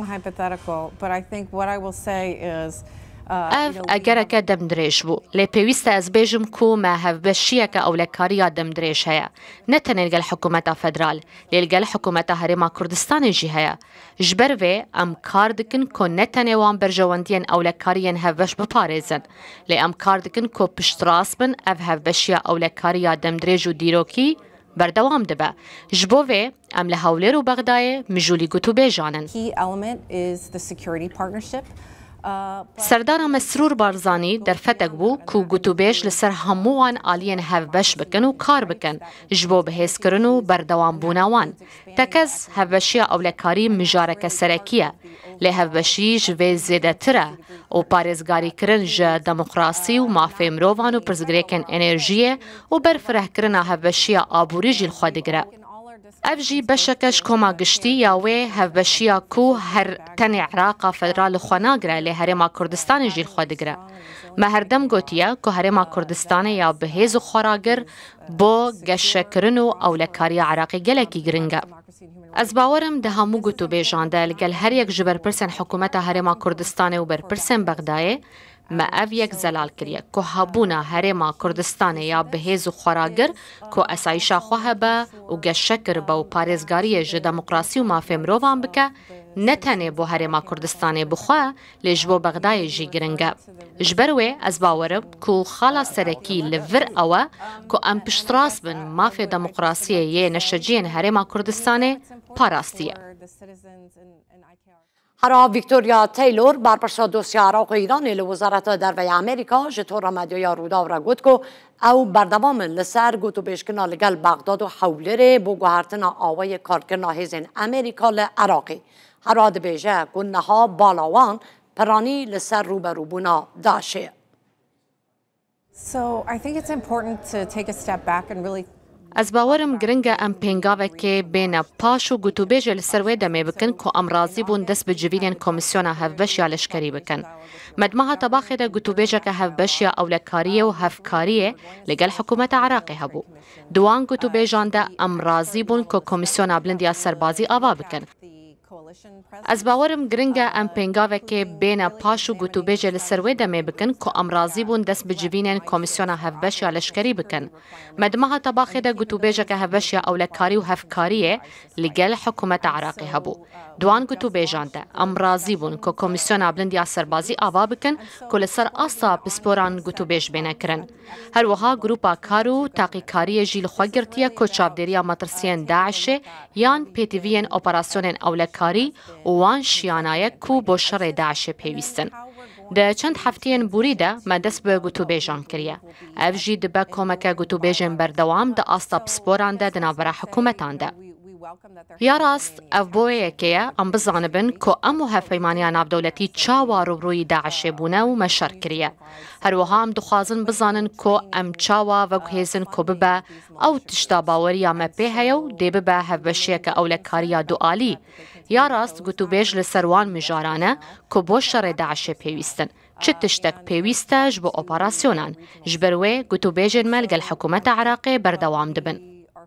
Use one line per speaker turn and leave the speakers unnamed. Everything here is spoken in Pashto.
hypothetical, but I think what I will say is
اف اگرکه دم دریش بو لی پیوسته از بیجم کو ما هفبشیه که اولکاریا دم دریش هیا نه تنه لگل حکومت فدرال لگل حکومت هرما کردستان جی هیا جبر و ام کار دکن کو نه تنه وان برجواندین اولکاریین هفبش بپارزن لی ام کار دکن کو پشتراس بن اف هفبشیا اولکاریا دم دریج و دیروکی بردوام دبه جبوه ام لحولیر و بغدای مجولی گوتو بیجانن سردار مسرور بارزانی در فتک بو کو گوتوبیش لسر هموان آلین هفبش بکن و کار بکن جبو بهیس کرن و بردوام بوناوان تکز هفبشی اولکاری مجارک سرکیه لی هفبشی جوی زیده تره و پارزگاری کرن جه دموقراسی و مافی مروان و پرزگریکن انرژیه و برفره کرن هفبشی آبوری جیل خودگره افجی بشکش کما گشتی یاوی هفبشیا کو هر تن عراق فدرال خواناگره لی هرما کردستان جیل خودگره ما هردم گوتیه که هرما کردستان یا بهیز و خوراگر با گشکرن و اولکاری عراقی گلکی گرنگه از باورم ده همو گوتو بیجانده لگل هر یک جبر پرسن حکومت هرما کردستان و بر پرسن بغدایه ما اف یک زلال کریه که هبونا هرما کردستان یا بهیز و خوراگر که اسایشا خواه با و گشکر با و پارزگاری جه دموقراسی و مافی مروان بکه نتنه بو هرما کردستان بخواه لجبو بغدای جی گرنگه جبروه از باورم که خالا سرکی لور اوه که ام پشتراس بن مافی دموقراسی یه نشجین هرما کردستان پاراستیه
هرا ویکتوریا تیلور برپرسا دوسیه عراق و ایران لوزارت دروی امریکا جطور مدیویا رودا و گوت کو او بردوام لسر گوتو بیشکنا لگل بغداد و حولره بو گوهرتنا آوای کارکرنا هیزن امریکا لعراقی هرا دبیجه گنها بالاوان پرانی لسر روبروبونا داشه.
So I think it's important to take a step back and really
از باورم گرنگه ام پینگاوه که بین پاش و گوتوبیج لسروی دمه بکن که امراضی بون دست بجویلین کمیسیون هفبش یا لشکری بکن. مدمها طباخه ده گوتوبیجه که هفبش یا اولکاریه و هفکاریه لگل حکومت عراقی هبو. دوان گوتوبیجان ده امراضی بون که کمیسیون بلند یا سربازی آوا بکن. از باورم گرنگه ام پینگاوه که بین پاش و گوتوبیج لسروی دمه بکن که امراضی بون دست بجوینن کمیسیون هفبش یا لشکری بکن. مدمها طباخه ده گوتوبیجه که هفبش یا اولکاری و هفکاریه لگل حکومت عراقی هبو. دوان گوتوبیجان ده امراضی بون که کمیسیون بلند یا سربازی آوا بکن که لسر آسا پسپوران گوتوبیج بینه کرن. هر وها گروپا کارو تاقیکاری جیل خوگرتیه که چابدیریا مطرسین داعشه یان پیتیوین اپراسیون اولکاری وان شیانایه کو با شر داعش پیوستن. ده چند هفتین بوریده ما دست به گوتوبیجان کریه. اف جی دبه کمک گوتوبیجان بردوام ده آستا پسپوران ده دنابرا حکومتان ده. یا راست اف بویه که ام بزانبن که امو هفیمانی ناف دولتی چاوا روبروی داعش بونه و مشر کریه. هر وها ام دخوازن بزانن که ام چاوا و گهیزن که ببه او تشتا باوری ام پیهیو دی ببه هفبشیه که اولکاریا دوالی. یا راست گوتوبیج لسروان مجارانه که با شر داعش پیوستن. چه تشتک پیوسته جبو اپراسیونان. جبروه گوتوبیجن ملگل حکومت عراقی بردوام دبن.